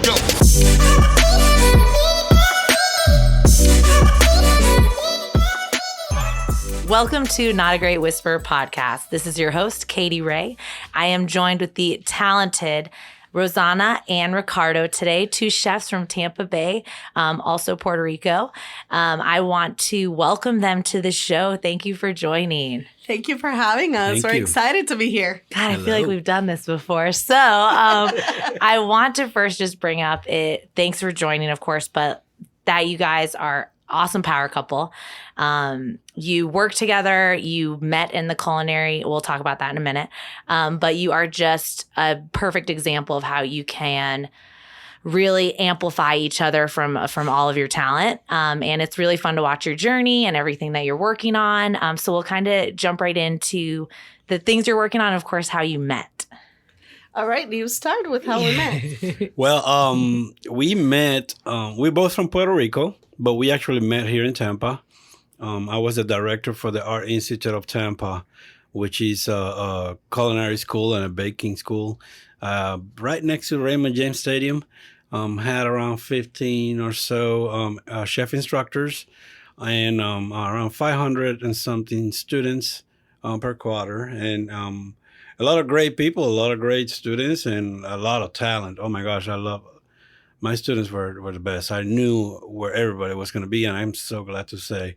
Go. Welcome to Not a Great Whisperer podcast. This is your host, Katy Ray. I am joined with the talented Rosana and Ricardo today, two chefs from Tampa Bay, also Puerto Rico. I want to welcome them to the show. Thank you for joining. Thank you for having us. Thank We're you. excited to be here. God, I feel like we've done this before. So I want to first just bring up it. Thanks for joining, of course, but that you guys are awesome power couple. You work together, you met in the culinary. We'll talk about that in a minute. But you are just a perfect example of how you can really amplify each other from all of your talent. And it's really fun to watch your journey and everything that you're working on. So we'll kind of jump right into the things you're working on, of course, how you met. All right, you start with how we met. Well, we met, we're both from Puerto Rico, but we actually met here in Tampa. I was the director for the Art Institute of Tampa, which is a culinary school and a baking school right next to Raymond James Stadium. Had around 15 or so chef instructors and around 500 and something students per quarter. And a lot of great people, a lot of great students, and a lot of talent. Oh my gosh, my students were the best. I knew where everybody was going to be, and I'm so glad to see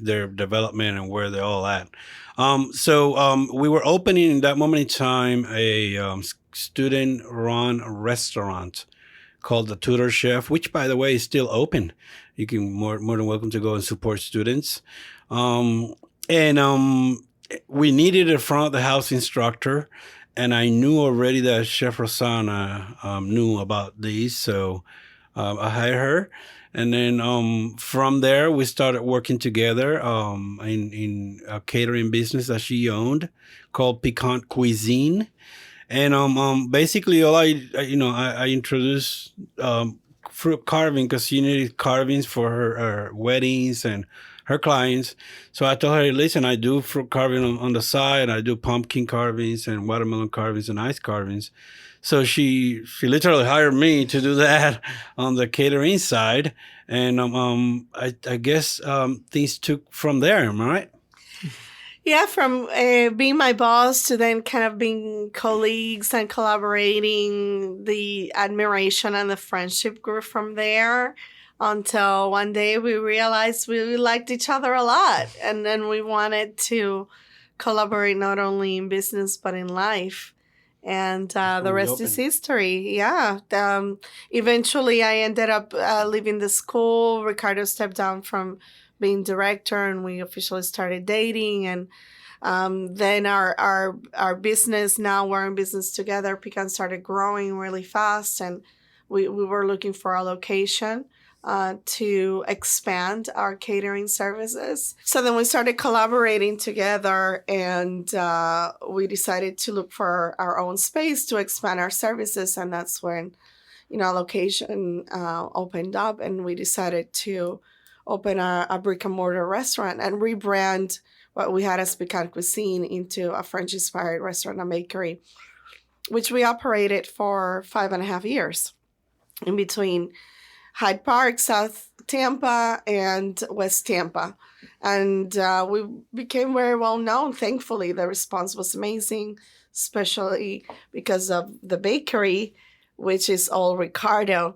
their development and where they're all at. So we were opening in that moment in time a student-run restaurant called the Tutor Chef, which, by the way, is still open. You can more than welcome to go and support students. We needed a front of the house instructor, and I knew already that Chef Rosana knew about these, so I hired her. And then from there, we started working together in a catering business that she owned called Piquant Cuisine. And basically, all I introduced fruit carving because she needed carvings for her weddings and her clients. So I told her, listen, I do fruit carving on the side. I do pumpkin carvings and watermelon carvings and ice carvings. So she literally hired me to do that on the catering side. And I guess things took from there, am I right? Yeah, from being my boss to then kind of being colleagues and collaborating, the admiration and the friendship grew from there until one day we realized we liked each other a lot. And then we wanted to collaborate not only in business, but in life. And the rest is history. Yeah. Eventually, I ended up leaving the school. Ricardo stepped down from being director, and we officially started dating. And then our business, now we're in business together, Pecan started growing really fast. And we were looking for a location to expand our catering services. So then we started collaborating together, and we decided to look for our own space to expand our services. And that's when, a location opened up, and we decided to open a brick and mortar restaurant and rebrand what we had as Piquant Cuisine into a French-inspired restaurant and bakery, which we operated for 5.5 years in between Hyde Park, South Tampa, and West Tampa. And we became very well known. Thankfully, the response was amazing, especially because of the bakery, which is all Ricardo.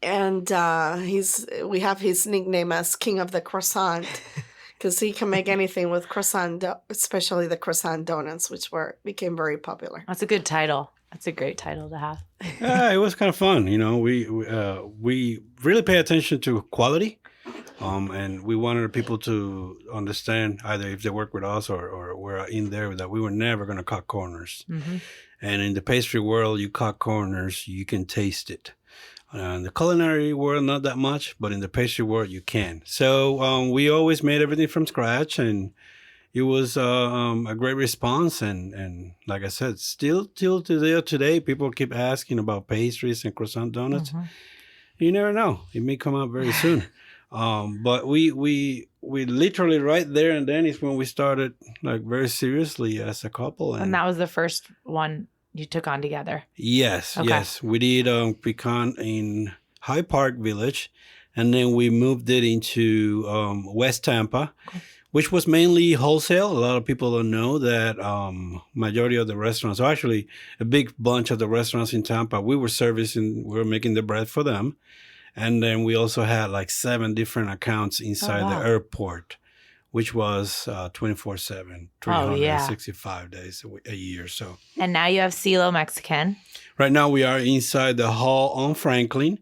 And we have his nickname as King of the Croissant because he can make anything with croissant, especially the croissant donuts, which became very popular. That's a good title. That's a great title to have. Yeah, it was kind of fun. We really pay attention to quality, and we wanted people to understand either if they work with us or we're in there that we were never going to cut corners. Mm-hmm. And in the pastry world, you cut corners, you can taste it. In the culinary world, not that much, but in the pastry world, you can. So we always made everything from scratch, and it was a great response. And like I said, still till today, people keep asking about pastries and croissant donuts. Mm-hmm. You never know; it may come out very soon. But we literally right there and then is when we started like very seriously as a couple. And that was the first one you took on together. Yes, Okay. yes. We did pecan in Hyde Park Village, and then we moved it into West Tampa, which was mainly wholesale. A lot of people don't know that majority of the restaurants, or actually a big bunch of the restaurants in Tampa, we were making the bread for them. And then we also had like 7 different accounts inside wow. the airport, which was 24/7, Oh, yeah. 365 days a year. So And now you have Xilo Mexican. right now we are inside the hall on Franklin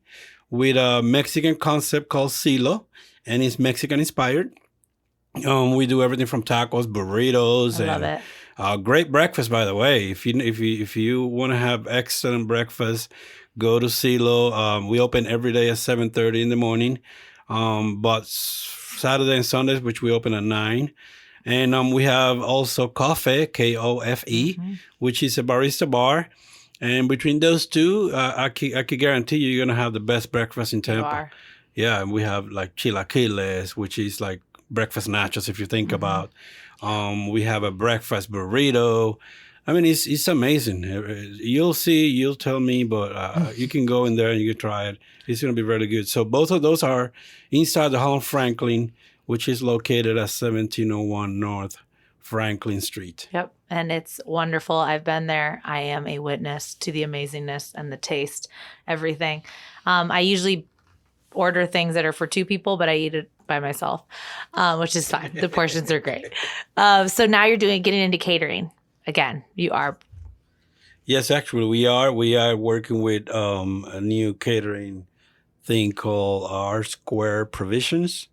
with a Mexican concept called Xilo, and it's Mexican inspired. We do everything from tacos, burritos, I love and it. great breakfast. By the way, if you want to have excellent breakfast, go to Xilo. We open every day at 7:30 in the morning, but Saturday and Sundays, which we open at 9. And we have also Kofe, Kofe, which is a barista bar. And between those two, I could guarantee you're gonna have the best breakfast in Tampa. You are. Yeah, and we have like chilaquiles, which is like breakfast nachos, if you think about. We have a breakfast burrito. I mean, it's amazing. You'll tell me, but you can go in there and you can try it. It's going to be really good. So both of those are inside the Hall Franklin, which is located at 1701 North Franklin Street. Yep. And it's wonderful. I've been there. I am a witness to the amazingness and the taste, everything. I usually order things that are for 2 people, but I eat it by myself, which is fine. The portions are great. So now you're getting into catering. Again, you are. Yes, actually, we are working with a new catering thing called R Square Provisions.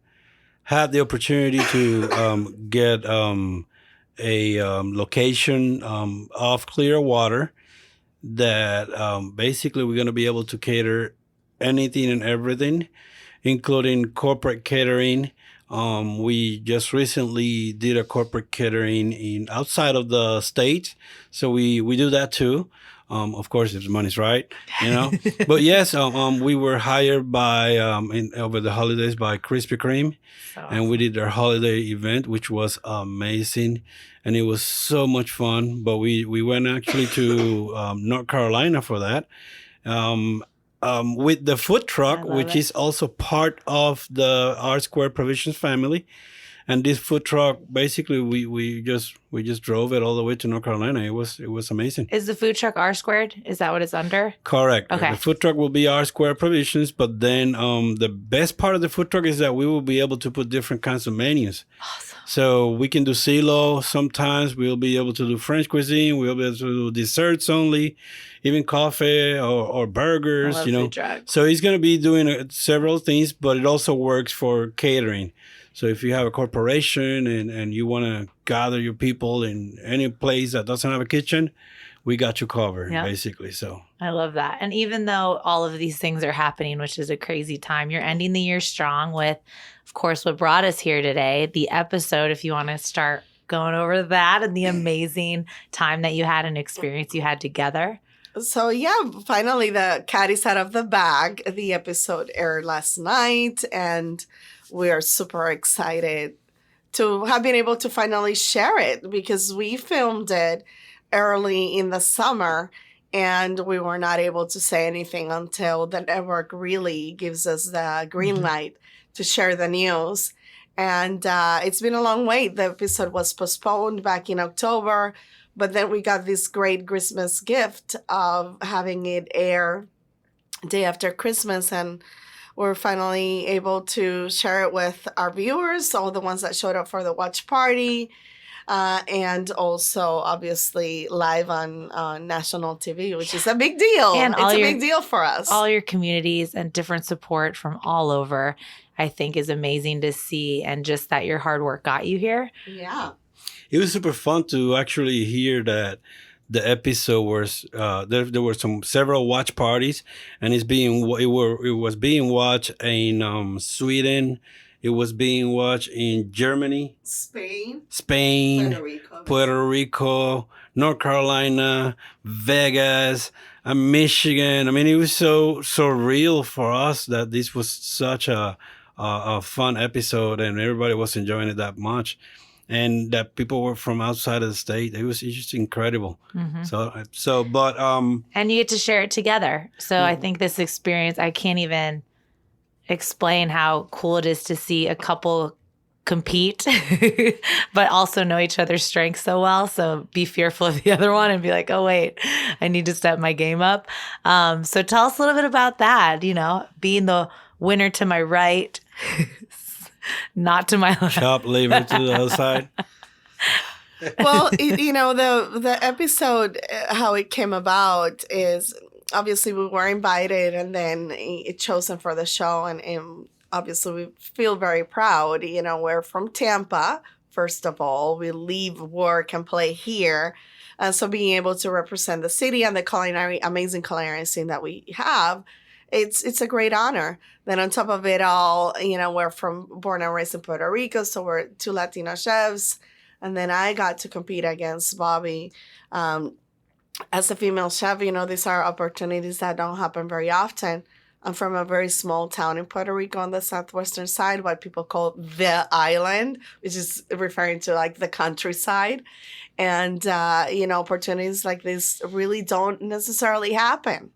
Had the opportunity to get a location off Clearwater that basically we're going to be able to cater anything and everything, including corporate catering. We just recently did a corporate catering in outside of the state, so we do that too. Of course, if the money's right, you know. But yes, we were hired by over the holidays by Krispy Kreme, and we did their holiday event, which was amazing, and it was so much fun. But we went actually to North Carolina for that. With the food truck, which is also part of the R Square Provisions family. And this food truck, basically, we just drove it all the way to North Carolina. It was amazing. Is the food truck R Squared? Is that what it's under? Correct. Okay. The food truck will be R Square Provisions, but then the best part of the food truck is that we will be able to put different kinds of menus. Awesome. So we can do Xilo. Sometimes we'll be able to do French cuisine. We'll be able to do desserts only, even coffee or burgers. I love food trucks. So he's going to be doing several things, but it also works for catering. So if you have a corporation and you want to gather your people in any place that doesn't have a kitchen, we got you covered, basically. So I love that. And even though all of these things are happening, which is a crazy time, you're ending the year strong with, of course, what brought us here today, the episode, if you want to start going over that and the amazing time that you had and experience you had together. So yeah, finally the cat is out of the bag. The episode aired last night, and we are super excited to have been able to finally share it because we filmed it early in the summer and we were not able to say anything until the network really gives us the green light to share the news. And it's been a long wait. The episode was postponed back in October, but then we got this great Christmas gift of having it air day after Christmas, and we're finally able to share it with our viewers, all the ones that showed up for the watch party, and also obviously live on national TV, which is a big deal. And it's a big deal for us. All your communities and different support from all over, I think, is amazing to see, and just that your hard work got you here. Yeah. it was super fun to actually hear that the episode was there were several watch parties, and it was being watched in Sweden. It was being watched in Germany, Spain, Puerto Rico, North Carolina, Vegas, and Michigan. I mean, it was so real for us that this was such a fun episode, and everybody was enjoying it that much. and that people were from outside of the state. It was just incredible. Mhm. But And you get to share it together. So I think this experience, I can't even explain how cool it is to see a couple compete, but also know each other's strengths so well. So be fearful of the other one and be like, oh, wait, I need to step my game up. So tell us a little bit about that, being the winner to my right, not to my left. chop lever to the other side. Well, the episode, how it came about is obviously we were invited and then it chosen for the show, and obviously we feel very proud. We're from Tampa, first of all. We leave work and play here. So being able to represent the city and the amazing culinary scene that we have, it's a great honor. Then on top of it all, we're born and raised in Puerto Rico, so we're two Latino chefs. And then I got to compete against Bobby. As a female chef, these are opportunities that don't happen very often. I'm from a very small town in Puerto Rico on the southwestern side, what people call the island, which is referring to like the countryside. And, opportunities like this really don't necessarily happen.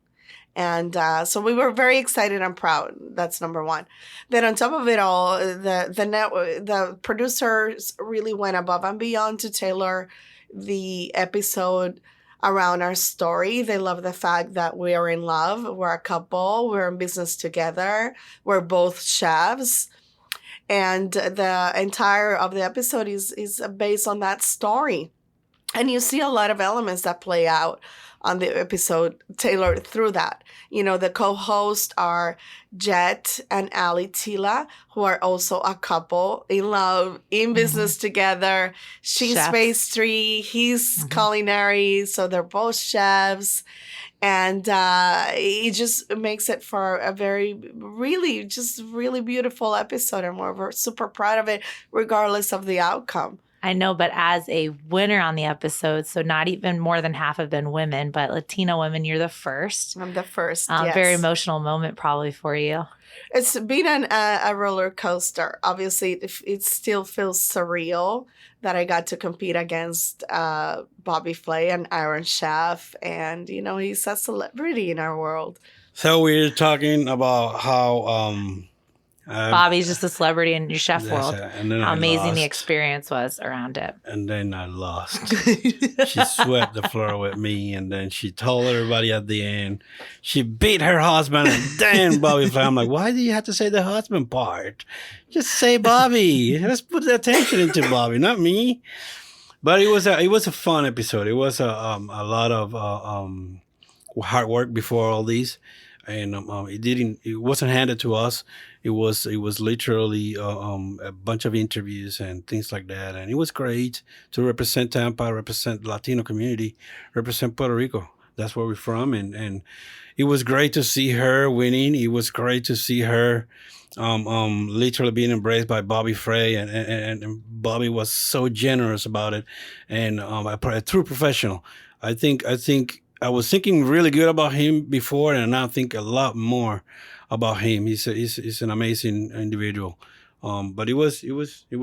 And so we were very excited and proud. That's number one. Then on top of it all, the producers really went above and beyond to tailor the episode around our story. They love the fact that we are in love. We're a couple. We're in business together. We're both chefs. And the entire of the episode is based on that story. And you see a lot of elements that play out on the episode tailored through that. The co-hosts are Jet and Ali Tila, who are also a couple in love, in business together. She's Chefs. pastry, he's culinary, so they're both chefs. And it just makes it for a really beautiful episode. And we're super proud of it, regardless of the outcome. I know, but as a winner on the episode, so not even more than half have been women, but Latina women, you're the first. I'm the first, yes. Very emotional moment probably for you. It's been a roller coaster. Obviously, it still feels surreal that I got to compete against Bobby Flay, an Iron chef. And, he's a celebrity in our world. So we're talking about how Bobby's just a celebrity in your chef world. and then How I amazing the lost. experience was around it. And then I lost. She swept the floor with me, and then she told everybody at the end. She beat her husband, and then Bobby Flay. I'm like, why do you have to say the husband part? Just say Bobby. Let's put the attention into Bobby, not me. But it was a fun episode. It was a lot of hard work before all these, and it wasn't handed to us. It was literally a bunch of interviews and things like that, and it was great to represent Tampa, represent the Latino community, represent Puerto Rico. That's where we're from, and it was great to see her winning. It was great to see her literally being embraced by Bobby Flay, and Bobby was so generous about it, and a true professional. I think I was thinking really good about him before, and now I think a lot more about him. He's an amazing individual. But it was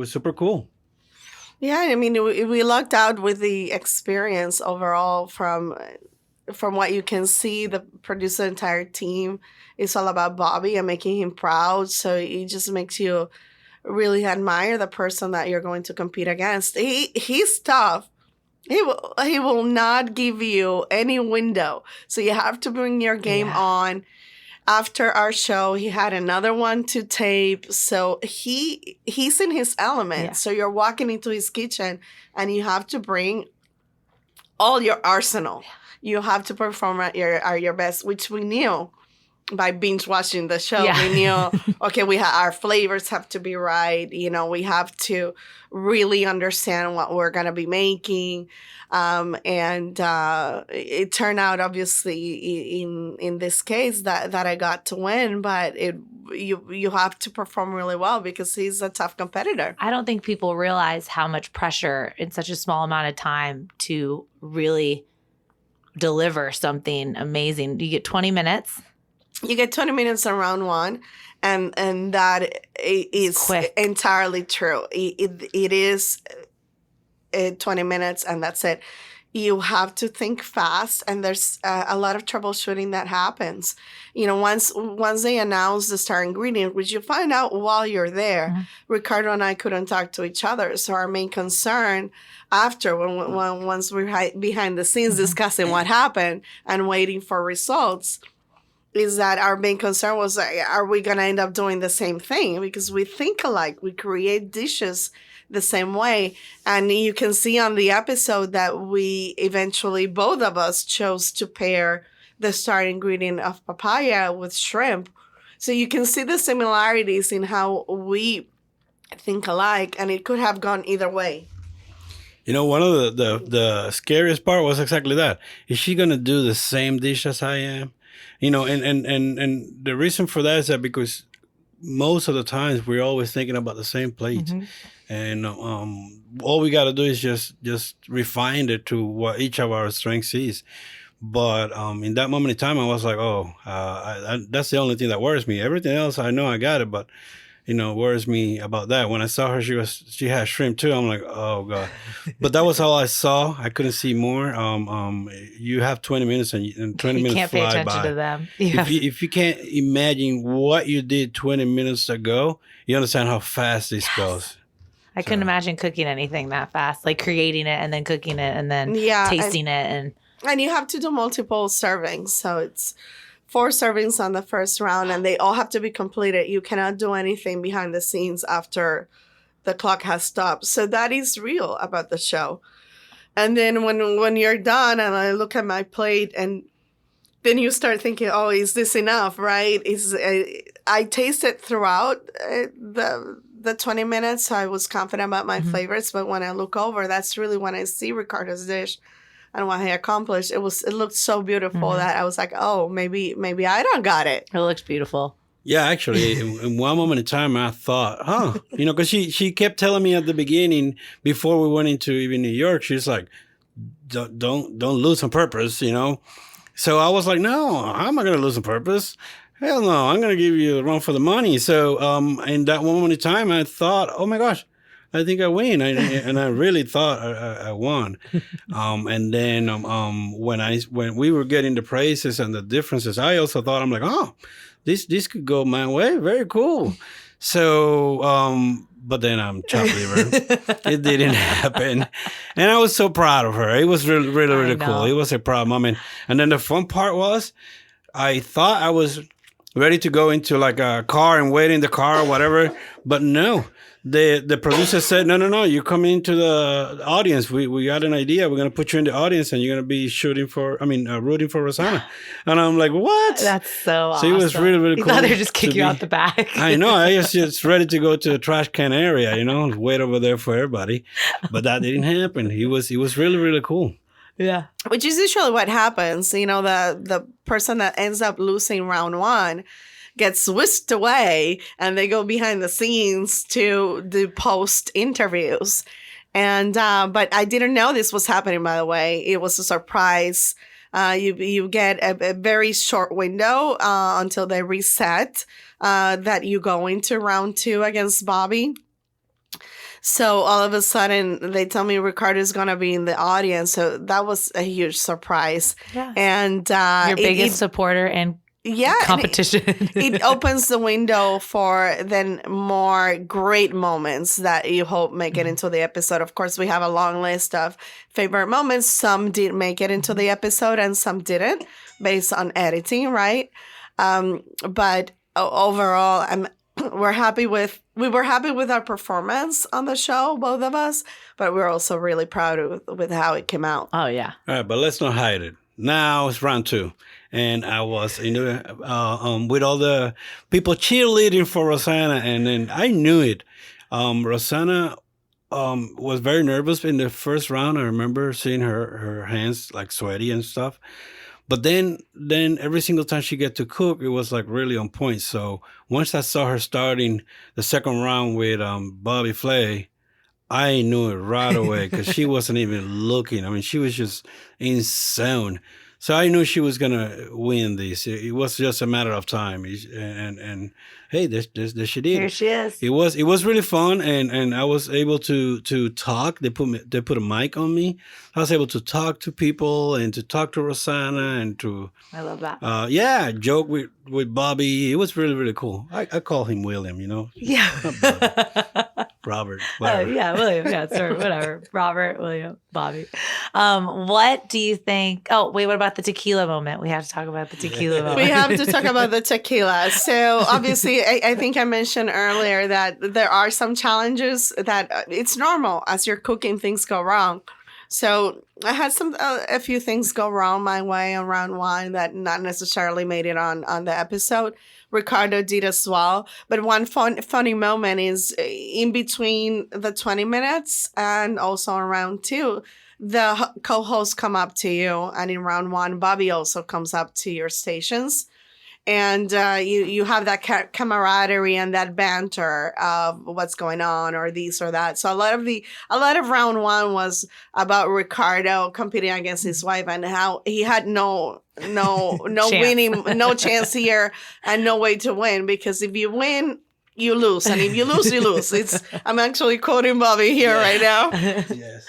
super cool. Yeah, I mean, we lucked out with the experience overall from what you can see. The producer entire team is all about Bobby and making him proud. So it just makes you really admire the person that you're going to compete against. He's tough. He will not give you any window. So you have to bring your game on. After our show, he had another one to tape. So he's in his element. Yeah. So you're walking into his kitchen and you have to bring all your arsenal. You have to perform at your best, which we knew by binge watching the show. Yeah. We knew, okay, our flavors have to be right. We have to really understand what we're going to be making. And it turned out, obviously, in this case that I got to win, but you have to perform really well because he's a tough competitor. I don't think people realize how much pressure in such a small amount of time to really deliver something amazing. You get 20 minutes. You get 20 minutes on round one, and that is quick. Entirely true. It is 20 minutes and that's it. You have to think fast, and there's a lot of troubleshooting that happens. Once they announce the star ingredient, which you find out while you're there, Ricardo and I couldn't talk to each other. So our main concern after, once we're behind the scenes discussing what happened and waiting for results, is that our main concern was, are we going to end up doing the same thing? Because we think alike, we create dishes the same way. And you can see on the episode that we eventually, both of us chose to pair the star ingredient of papaya with shrimp. So you can see the similarities in how we think alike, and it could have gone either way. One of the scariest part was exactly that. Is she going to do the same dish as I am? And the reason for that is that because most of the times we're always thinking about the same plate. And all we got to do is just refine it to what each of our strengths is. But in that moment in time, I was like, that's the only thing that worries me. Everything else, I know I got it, but worries me about that. When I saw her, she had shrimp too. I'm like, oh God. But that was all I saw. I couldn't see more. You have 20 minutes and 20 minutes can't fly pay attention by. to them. If you can't imagine what you did 20 minutes ago, you understand how fast this goes. I couldn't imagine cooking anything that fast, like creating it and then cooking it and then tasting it. And you have to do multiple servings. So it's 4 servings on the first round, and they all have to be completed. You cannot do anything behind the scenes after the clock has stopped. So that is real about the show. And then when you're done and I look at my plate, and then you start thinking, oh, is this enough, right? I tasted throughout the 20 minutes. So I was confident about my flavors. But when I look over, that's really when I see Ricardo's dish and what he accomplished. It looked so beautiful that I was like, oh, maybe I don't got it. It looks beautiful. Yeah, actually, in one moment in time, I thought, because she kept telling me at the beginning, before we went into even New York, she's like, don't lose on purpose, So I was like, no, I'm not going to lose on purpose. Hell no, I'm going to give you a run for the money. So in that one moment in time, I thought, oh my gosh, I think I win. And I really thought I won. And then when we were getting the praises and the differences, I also thought, I'm like, oh, this could go my way. Very cool. So, but then I'm chopped liver. It didn't happen. And I was so proud of her. It was really, really, really cool. It was a proud moment. And then the fun part was, I thought I was ready to go into like a car and wait in the car or whatever. But no. The producer said, no, you come into the audience. We got an idea. We're going to put you in the audience and you're going to be rooting for Rosana. And I'm like, what? That's so awesome. So it was really, really cool. You thought they'd just kick you out the back. I know. I was just ready to go to the trash can area, wait over there for everybody. But that didn't happen. He was really, really cool. Yeah. Which is usually what happens. The person that ends up losing round 1 gets whisked away and they go behind the scenes to the post interviews. And but I didn't know this was happening, by the way. It was a surprise. You get a very short window until they reset that you go into round 2 against Bobby. So all of a sudden they tell me Ricardo's going to be in the audience. So that was a huge surprise. Yeah. And your biggest supporter and competition. It opens the window for then more great moments that you hope make it into the episode. Of course, we have a long list of favorite moments. Some did make it into the episode and some didn't, based on editing, right? But overall, we were happy with our performance on the show, both of us, but we're also really proud with how it came out. Oh yeah. All right, but let's not hide it. Now it's round 2. And I was, with all the people cheerleading for Rosana, and then I knew it. Rosana was very nervous in the first round. I remember seeing her hands like sweaty and stuff. But then every single time she get to cook, it was like really on point. So once I saw her starting the second round with Bobby Flay, I knew it right away because she wasn't even looking. I mean, she was just in zone. So I knew she was gonna win this. It was just a matter of time. And hey, there she did. Here she is. It was really fun, and I was able to talk. They put a mic on me. I was able to talk to people and to talk to Rosana and to I love that. joke with Bobby. It was really, really cool. I call him William, Yeah. Robert. Whatever. Yeah, William. Yeah, sorry, whatever. Robert, William, Bobby. What do you think? Oh, wait, what about the tequila moment? We have to talk about the tequila moment. We have to talk about the tequila. So obviously, I think I mentioned earlier that there are some challenges that it's normal as you're cooking, things go wrong. So I had a few things go wrong my way on round one that not necessarily made it on the episode. Ricardo did as well. But one funny moment is in between the 20 minutes and also on round two, the co-hosts come up to you. And in round one, Bobby also comes up to your stations. And you have that camaraderie and that banter of what's going on or this or that. So a lot of round one was about Ricardo competing against his wife and how he had no winning, no chance here and no way to win, because if you win, you lose, and if you lose, you lose. I'm actually quoting Bobby here right now. Yes.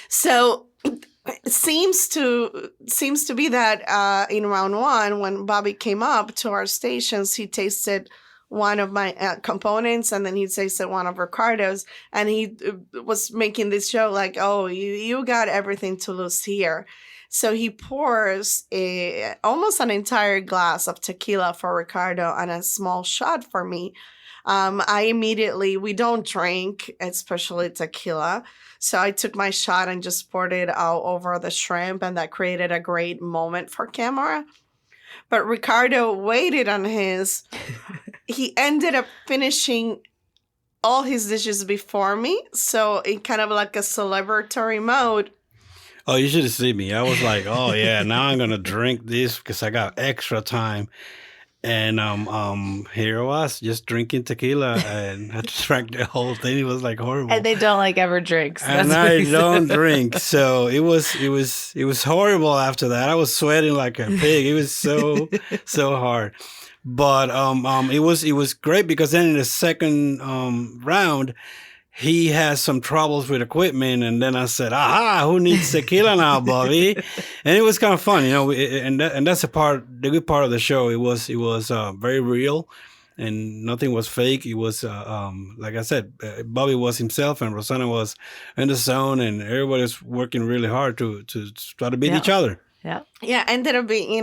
So it seems to be that in round one, when Bobby came up to our stations, he tasted one of my components, and then he tasted one of Ricardo's, and he was making this joke like, "Oh, you got everything to lose here." So he pours almost an entire glass of tequila for Ricardo and a small shot for me. We don't drink, especially tequila. So I took my shot and just poured it out over the shrimp, and that created a great moment for camera. But Ricardo waited on his. He ended up finishing all his dishes before me. So in kind of like a celebratory mode. Oh, you should have seen me. I was like, oh yeah, now I'm gonna drink this because I got extra time. And here I was just drinking tequila, and I drank the whole thing. It was like horrible. And they don't like ever drinks. And I don't drink, so it was horrible after that. I was sweating like a pig. It was so hard. But it was great because then in the second round, he has some troubles with equipment, and then I said, "Aha! Who needs tequila now, Bobby?" And it was kind of fun, and that's the good part of the show. It was very real, and nothing was fake. It was like I said, Bobby was himself, and Rosana was in the zone, and everybody was working really hard to try to beat each other. Yeah, ended up being,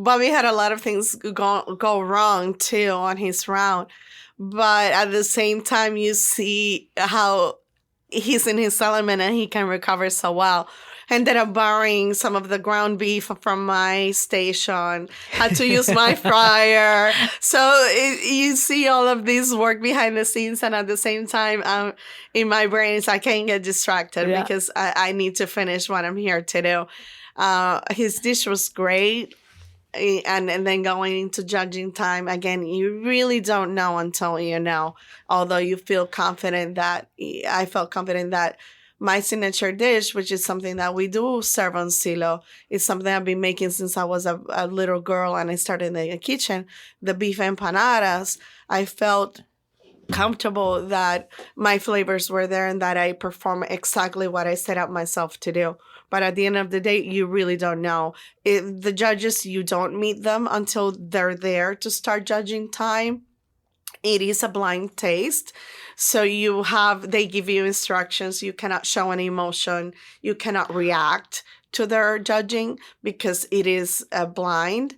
Bobby had a lot of things go wrong too on his round. But at the same time, you see how he's in his element and he can recover so well. Ended up borrowing some of the ground beef from my station. Had to use my fryer. So you see all of this work behind the scenes. And at the same time, in my brain, I can't get distracted because I need to finish what I'm here to do. His dish was great. And then going into judging time, again, you really don't know until you know. Although you feel confident I felt confident that my signature dish, which is something that we do serve on Xilo, is something I've been making since I was a little girl and I started in the kitchen, the beef empanadas. I felt comfortable that my flavors were there and that I performed exactly what I set up myself to do. But at the end of the day, you really don't know. The judges, you don't meet them until they're there to start judging time. It is a blind taste. So they give you instructions. You cannot show any emotion. You cannot react to their judging because it is blind.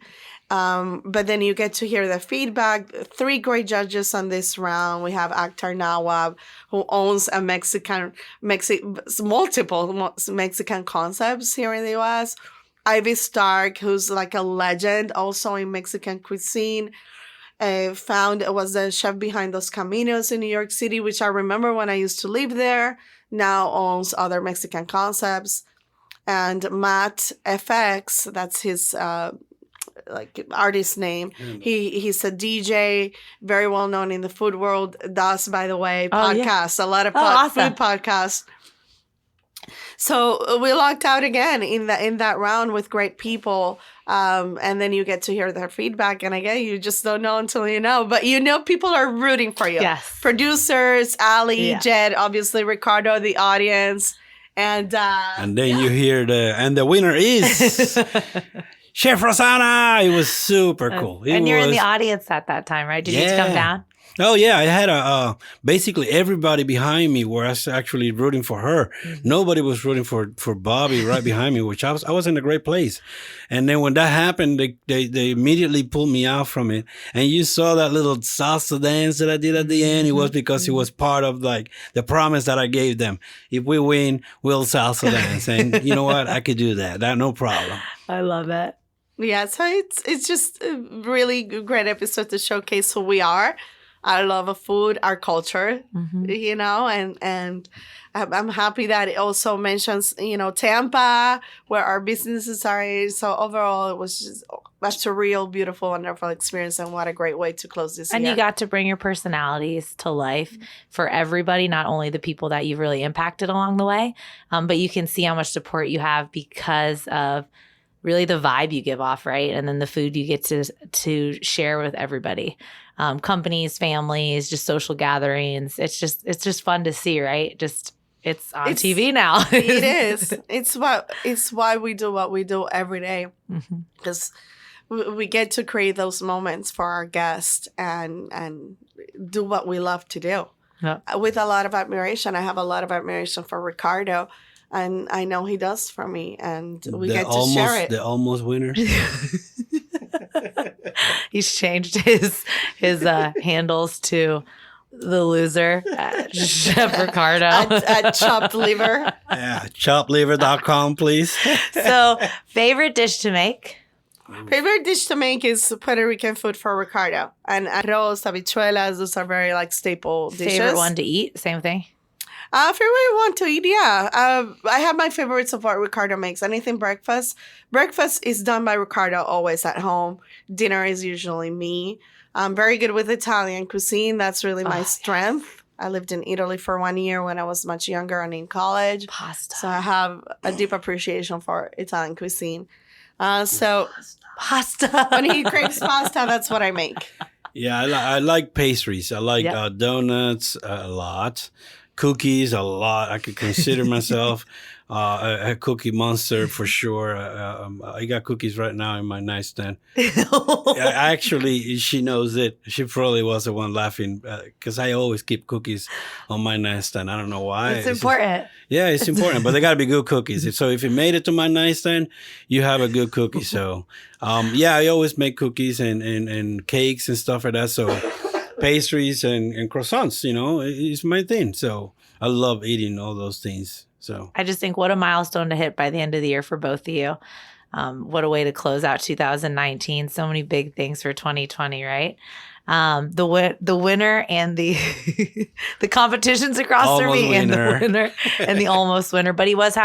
But then you get to hear the feedback. 3 great judges on this round. We have Akhtar Nawab, who owns a multiple Mexican concepts here in the U.S. Ivy Stark, who's like a legend also in Mexican cuisine. Was the chef behind Dos Caminos in New York City, which I remember when I used to live there. Now owns other Mexican concepts. And Matt FX, that's his artist name. He's a DJ, very well known in the food world. Does, by the way, podcasts, a lot of food podcasts. So we locked out again in that round with great people. And then you get to hear their feedback. And again, you just don't know until you know. But you know people are rooting for you. Yes. Producers, Ali, Jed, obviously Ricardo, the audience. And then you hear the winner is Chef Rosana. It was super cool. And you're in the audience at that time, right? Did you get to come down? Oh yeah, I had basically everybody behind me was actually rooting for her. Mm-hmm. Nobody was rooting for Bobby right behind me, which I was in a great place. And then when that happened, they immediately pulled me out from it. And you saw that little salsa dance that I did at the end. It was because it was part of like the promise that I gave them. If we win, we'll salsa dance. And you know what? I could do that. No problem. I love it. Yeah, so it's just a really great episode to showcase who we are. Our love of food, our culture, you know, and I'm happy that it also mentions, you know, Tampa, where our businesses are. So overall, it was just a surreal, beautiful, wonderful experience. And what a great way to close this year. And you got to bring your personalities to life for everybody, not only the people that you've really impacted along the way, but you can see how much support you have because of really the vibe you give off, right? And then the food you get to share with everybody. Companies, families, just social gatherings. It's just fun to see, right? It's on TV now. It is. It's why we do what we do every day. Because we get to create those moments for our guests and do what we love to do. Yep. With a lot of admiration. I have a lot of admiration for Ricardo. And I know he does for me, and we get to share it. The almost winner. He's changed his handles to the loser, Chef Ricardo. at Chopped Liver. Yeah, choppedliver.com, please. So, favorite dish to make? Favorite dish to make is Puerto Rican food for Ricardo. And arroz, habichuelas, those are very like staple dishes. Favorite one to eat? Same thing? Favorite one to eat, yeah. I have my favorites of what Ricardo makes. Anything breakfast. Breakfast is done by Ricardo always at home. Dinner is usually me. I'm very good with Italian cuisine. That's really my strength. Yes. I lived in Italy for 1 year when I was much younger and in college. Pasta. So I have a deep appreciation for Italian cuisine. Pasta. When he craves pasta, that's what I make. Yeah, I like pastries. I like donuts a lot. Cookies a lot. I could consider myself a cookie monster for sure. I got cookies right now in my nightstand. Actually, she knows it. She probably was the one laughing because I always keep cookies on my nightstand. I don't know why. It's important. It's important, but they got to be good cookies. So if it made it to my nightstand, you have a good cookie. So, I always make cookies and cakes and stuff like that. So pastries and croissants, you know, is my thing. So I love eating all those things. So I just think what a milestone to hit by the end of the year for both of you. What a way to close out 2019. So many big things for 2020, right? The winner and the the competitions across almost the winner. And the winner and the almost winner. But he was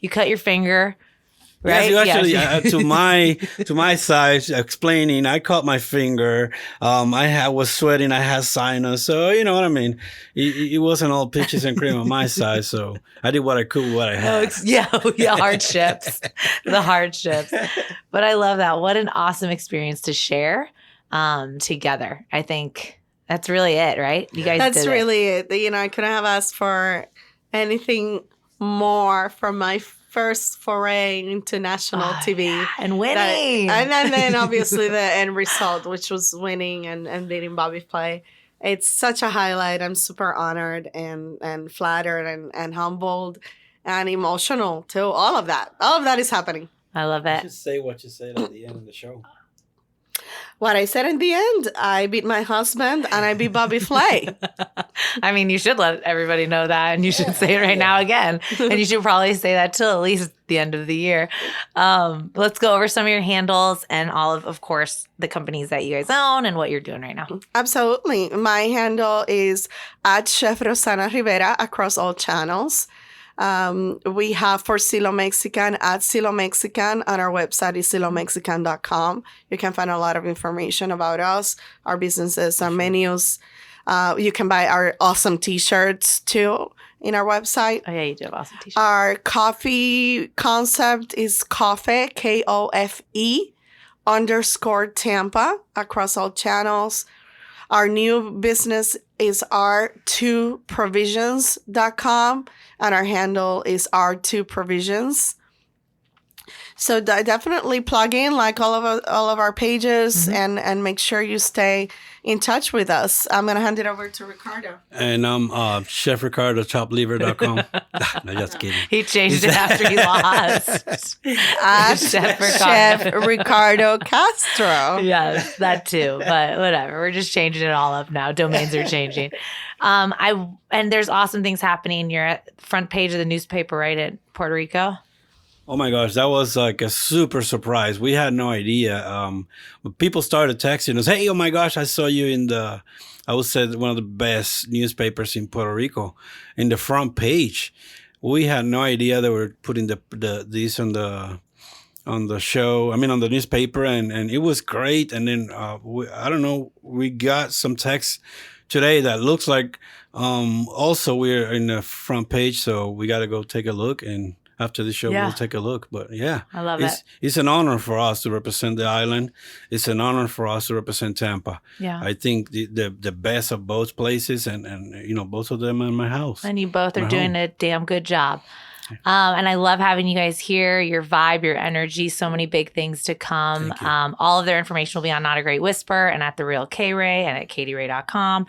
you cut your finger. Right? Yes, you actually, to my side, explaining, I cut my finger. I was sweating. I had sinus. So, you know what I mean? It wasn't all peaches and cream on my side. So I did what I could with what I had. Hardships. The hardships. But I love that. What an awesome experience to share together. I think that's really it, right? You guys That's really it. You know, I couldn't have asked for anything more from my first foray into national TV. Yeah. And winning. And then obviously the end result, which was winning and beating Bobby Flay. It's such a highlight. I'm super honored and flattered and humbled and emotional too. All of that is happening. I love it. Just say what you said at the end of the show. What I said in the end, I beat my husband and I beat Bobby Flay. I mean, you should let everybody know that, and you should say it right now again. And you should probably say that till at least the end of the year. Let's go over some of your handles and all of course, the companies that you guys own and what you're doing right now. Absolutely. My handle is at Chef Rosana Rivera across all channels. We have for Xilo Mexican at Xilo Mexican, and our website is xilomexican.com. You can find a lot of information about us, our businesses, our menus. You can buy our awesome t-shirts too. in our website. Oh, yeah, you do have awesome t-shirts. Our coffee concept is Kofe, KOFE _ across all channels. Our new business is r2provisions.com, and our handle is r2provisions. So definitely plug in like all of our pages and make sure you stay in touch with us. I'm going to hand it over to Ricardo. And I'm Chef Ricardo, chopliver.com. No, just kidding. He changed it after he lost. Chef Ricardo Castro. Yes, that too. But whatever. We're just changing it all up now. Domains are changing. And there's awesome things happening. You're at the front page of the newspaper, right, in Puerto Rico? Oh my gosh, that was like a super surprise. We had no idea. People started texting us, hey, oh my gosh, I saw you in I would say one of the best newspapers in Puerto Rico, in the front page. We had no idea they were putting these on the show, on the newspaper, and it was great. And then, I don't know, we got some text today that looks like also we're in the front page, so we got to go take a look, and after the show, we'll take a look. But yeah, I love it. It's an honor for us to represent the island. It's an honor for us to represent Tampa. Yeah, I think the best of both places, and both of them in my house. And you both are doing a damn good job. And I love having you guys here. Your vibe, your energy, so many big things to come. All of their information will be on Not a Great Whisper and at The Real K Ray and at katyray.com.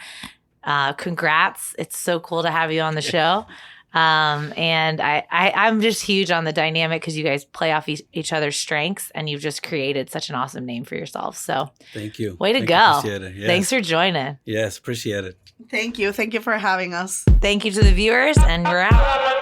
Congrats! It's so cool to have you on the show. And I'm just huge on the dynamic because you guys play off each other's strengths, and you've just created such an awesome name for yourself. So thank you. Way to go. Appreciate it. Yes. Thanks for joining. Yes, appreciate it. Thank you. Thank you for having us. Thank you to the viewers, and we're out.